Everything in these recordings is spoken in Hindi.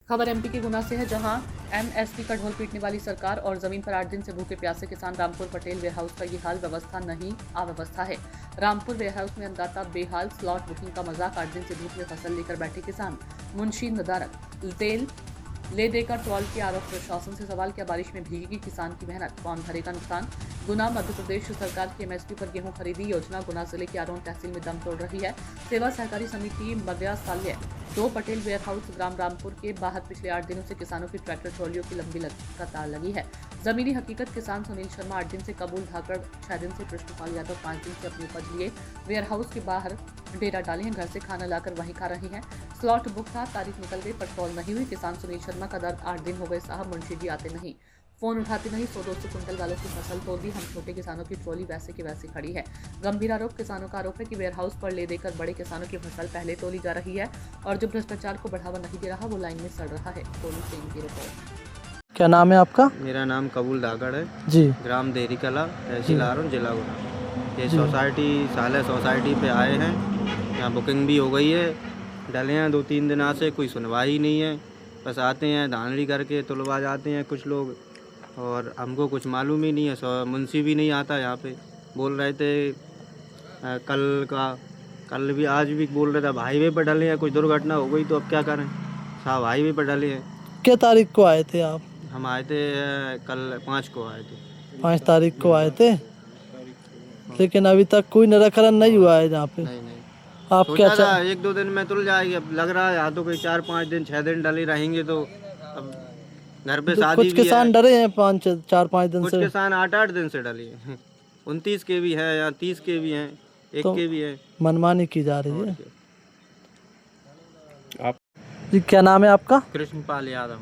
खबर एमपी के गुना से है, जहां एमएसपी का ढोल पीटने वाली सरकार और जमीन पर 8 दिन से भूखे प्यासे किसान रामपुर पटेल वेयरहाउस का ये हाल व्यवस्था नहीं अव्यवस्था है। रामपुर वेयरहाउस में अन्नदाता बेहाल, स्लॉट बुकिंग का मजाक, 8 दिन से धूप में फसल लेकर बैठे किसान, मुंशी नदारत, तेल ले देकर ट्रॉल के आरोप, प्रशासन से सवाल, क्या बारिश में भीगेगी किसान की मेहनत, कौन भरेगा नुकसान। गुना मध्य प्रदेश सरकार की एमएसपी पर गेहूं खरीदी योजना गुना जिले की आरोन तहसील में दम तोड़ रही है। सेवा सहकारी समिति बगया साल्य 2 पटेल वेयरहाउस ग्राम रामपुर के बाहर पिछले 8 दिनों से किसानों की ट्रैक्टर ट्रॉलियों की लंबी कतार लगी है। जमीनी हकीकत, किसान सुनील शर्मा 8 दिन से, कबूल धाकड़ 6 दिन से, कृष्णपाल यादव 5 दिन से अपनी उपज लिए वेयरहाउस के बाहर डेरा डाले हैं, घर से खाना लाकर वहीं खा रहे हैं। स्लॉट बुक था, तारीख निकल गई, पेट्रोल नहीं हुई। किसान सुनील शर्मा का दर्द, 8 दिन हो गए साहब, मुंशी जी आते नहीं, फोन उठाते नहीं, 100-200 कुंटल वालों की फसल तोड़ दी, हम छोटे किसानों की ट्रॉली वैसे की वैसे खड़ी है। गंभीर आरोप, किसानों का आरोप है कि वेयरहाउस पर ले देकर बड़े किसानों की फसल पहले तोली जा रही है और जो भ्रष्टाचार को बढ़ावा नहीं दे रहा वो लाइन में सड़ रहा है। टोली सिंह की रिपोर्ट। क्या नाम है आपका? मेरा नाम कबूल धाकड़ है जी ग्राम देरी कला, तहसील आरोन, जिला गुना। ये जी। सोसाइटी साले सोसाइटी पे आए हैं, यहाँ बुकिंग भी हो गई है, डले हैं 2-3 दिन से, कोई सुनवाई नहीं है। बस आते हैं, धांधली करके तुलवा जाते हैं कुछ लोग, और हमको कुछ मालूम ही नहीं है। मुंशी भी नहीं आता यहाँ पे। बोल रहे थे कल भी, आज भी बोल रहे थे हाईवे पर डले हैं, कुछ दुर्घटना हो गई तो अब क्या करें साहब, हाईवे पर डले हैं। क्या तारीख को आए थे आप? हम आए थे कल 5 को आए थे। 5 तारीख को आए थे, लेकिन अभी तक कोई निराकरण नहीं हुआ है यहाँ पे। नहीं आप क्या सोचा था 1-2 दिन में तुल जाएगी, अब लग रहा है या तो कोई 4-5 दिन 6 दिन डले रहेंगे। तो अब घर पे शादी कुछ भी किसान है, डरे हैं 4-5 दिन कुछ से। किसान 8-8 दिन से डले हैं। 29 के भी है या 30 के भी हैं, 1 तो के भी है। मनमानी की जा रही और है। क्या? जी क्या नाम है आपका? कृष्णपाल यादव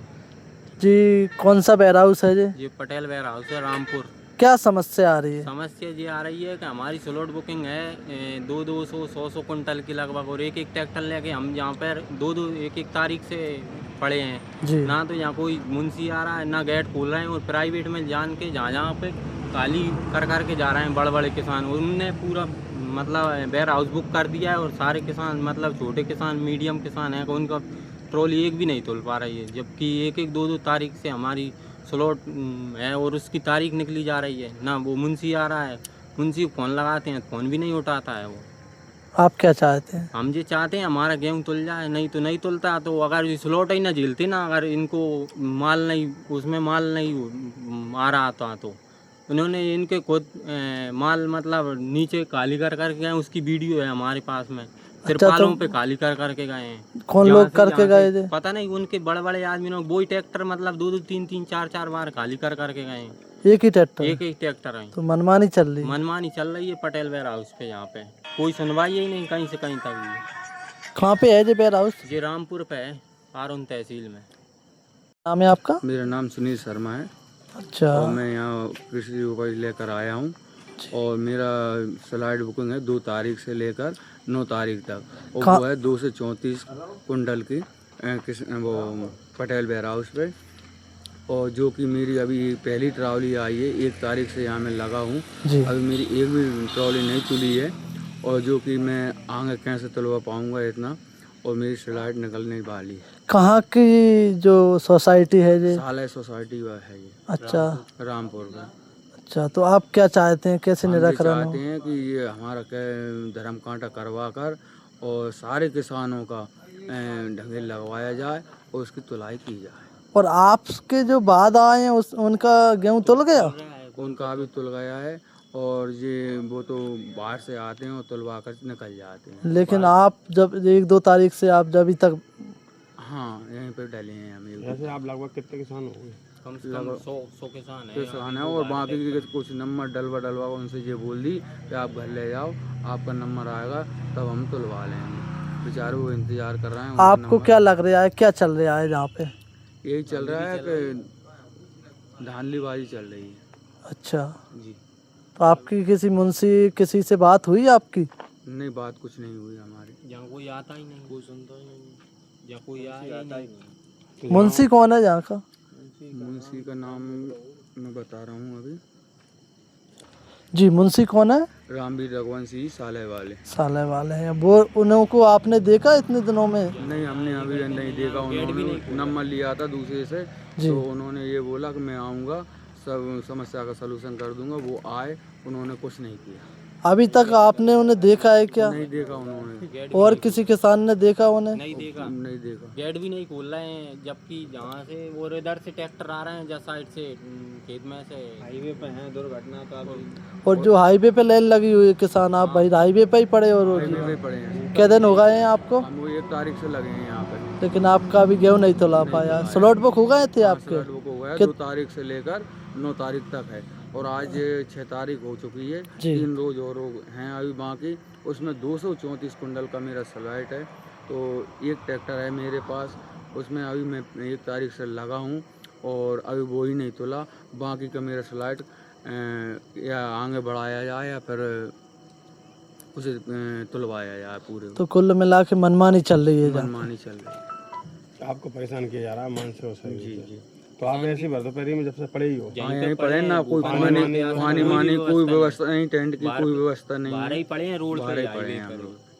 जी कौन सा वेयरहाउस है जी? जी, पटेल वेयर हाउस है रामपुर। क्या समस्या आ रही है? समस्या ये आ रही है कि हमारी स्लॉट बुकिंग है 200-100 कुंटल की लगभग, और एक ट्रैक्टर लेके हम यहाँ पर 1 तारीख से पड़े हैं जी ना। तो यहाँ कोई मुंशी आ रहा है ना, गेट खोल रहे हैं, और प्राइवेट में जान के जहाँ पे खाली कर के जा रहे हैं बड़े बड़े किसान। उनने पूरा मतलब वेयर हाउस बुक कर दिया है, और सारे किसान मतलब छोटे किसान मीडियम किसान हैं, उनका ट्रॉली एक भी नहीं तोल पा रही है, जबकि 1-2 तारीख से हमारी स्लॉट है और उसकी तारीख निकली जा रही है ना। वो मुंशी आ रहा है, मुंशी को फ़ोन लगाते हैं, फ़ोन भी नहीं उठाता है वो। आप क्या चाहते हैं? हम ये चाहते हैं हमारा गेहूँ तुल जाए, नहीं तो नहीं तुलता। तो अगर ये स्लॉट ही ना झेलती ना, अगर इनको माल नहीं, उसमें माल नहीं आ रहा था, तो उन्होंने इनके खुद माल मतलब नीचे खाली कर गए, उसकी वीडियो है हमारे पास में। तिरपालों पे खाली कर के गए हैं। कौन लोग करके गए थे? पता नहीं, उनके बड़े बड़े आदमी लोग, वही ट्रैक्टर मतलब 2-2, 3-3, 4-4 बार खाली कर के गए हैं। एक ही ट्रैक्टर? एक ट्रैक्टर है। तो मनमानी चल रही है। मनमानी चल रही है पटेल वेयर हाउस पे, यहाँ पे कोई सुनवाई ही नहीं कहीं से कहीं तक भी। कहाँ पे है जी वेयरहाउस? ये रामपुर पे है, आरोन तहसील में। नाम है आपका? मेरा नाम सुनील शर्मा है। अच्छा। और मैं यहाँ कृषि उपज लेकर आया हूँ, और मेरा स्लाइड बुकिंग है 2 तारीख से लेकर 9 तारीख तक, और वो है 2 से 34 कुंटल की वो पटेल वेयर हाउस पे। और जो कि मेरी अभी पहली ट्रॉली आई है, 1 तारीख से यहाँ मैं लगा हूँ, अभी मेरी एक भी ट्रॉली नहीं तुली है, और जो कि मैं आगे कैसे तुलवा पाऊँगा इतना, और मेरी स्लाइड निकलने वाली है। कहाँ की जो सोसाइटी है जी? साले सोसाइटी है ये। अच्छा रामपुर का। अच्छा, तो आप क्या चाहते हैं, कैसे निराकरण हो? चाहते हैं कि ये हमारा धर्म कांटा करवा कर और सारे किसानों का ढंगे लगवाया जाए और उसकी तुलाई की जाए। और आपके जो बाद आए हैं उनका गेहूं तुल गया? उनका भी तुल गया है, और ये वो तो बाहर से आते हैं और तुलवा कर निकल जाते हैं। लेकिन आप जब 1-2 तारीख से आप जब अभी तक? हाँ, यहीं पे डले हैं हम। वैसे आप लगभग कितने किसान हो गए? कम से कम 100 किसान है। और बाकी के कुछ नंबर डलवा उनसे ये बोल दी कि आप घर ले जाओ, आपका नंबर आएगा तब हम तुलवा लेंगे। बेचारे वो इंतजार कर रहे हैं। आपको क्या लग रहा है, क्या चल रहा है यहाँ पे? यही चल रहा है कि धांधलीबाजी चल रही है। अच्छा, जी। तो आपकी किसी मुंशी किसी से बात हुई आपकी? नहीं, बात कुछ नहीं हुई हमारी। यहाँ कोई आता ही नहीं, कोई सुनता ही नहीं, यहाँ कोई आया ही नहीं। मुंशी कौन है यहाँ का? मुंशी का नाम मैं बता रहा हूँ अभी। जी, मुंशी कौन है? रामवीर रघुवंशी साले वाले। साले वाले हैं वो, उनको आपने देखा इतने दिनों में? नहीं, हमने अभी नहीं देखा। उन्होंने नंबर लिया था दूसरे से, जी। तो उन्होंने ये बोला कि मैं आऊँगा, सब समस्या का सलूशन कर दूंगा। वो आए, उन्होंने कुछ नहीं किया। अभी तक आपने उन्हें देखा है क्या? नहीं देखा उन्होंने। और किसी किसान ने देखा उन्हें? नहीं देखा, नहीं देखा। गेट भी नहीं खोल रहे हैं, जबकि जहाँ से वो इधर से ट्रैक्टर आ रहे हैं, जहाँ साइड से खेत में से हाईवे पे हैं, दुर्घटना का भी। और जो हाईवे पे लाइन लगी हुई है किसान, आप भाई हाईवे पे ही पड़े हो रोज? हाईवे पे पड़े हैं। क्या दिन हो गए हैं आपको? हम वो 1 तारीख से लगे हैं यहाँ पे। लेकिन आपका अभी गेहूं नहीं तुला पाया। स्लॉट बुक हो गए थे आपके? स्लॉट बुक हो गया, 2 तारीख से लेकर 9 तारीख तक है, और आज 6 तारीख हो चुकी है। जी। 3 रोज और हैं अभी बाकी। उसमें 234 कुंटल का मेरा स्लाइड है। तो एक ट्रैक्टर है मेरे पास, उसमें अभी मैं 1 तारीख से लगा हूँ, और अभी वो ही नहीं तुला। बाकी का मेरा स्लाइड या आगे बढ़ाया जाए या फिर उसे तुलवाया जाए पूरे। तो कुल मिला के मनमानी चल रही है जहाँ? मनमानी चल रही है। आपको परेशान किया जा रहा है मान से सही। जी जी। तो आप ऐसी भरदोपहरी में जब से पड़े ही हो? हाँ, यहीं पड़े ना, कोई पानी कोई व्यवस्था नहीं, टेंट की कोई व्यवस्था नहीं बाहर है। ही पड़े हैं रोड बाहर पे, ही पड़े हैं हम हाईवे पे। लोग।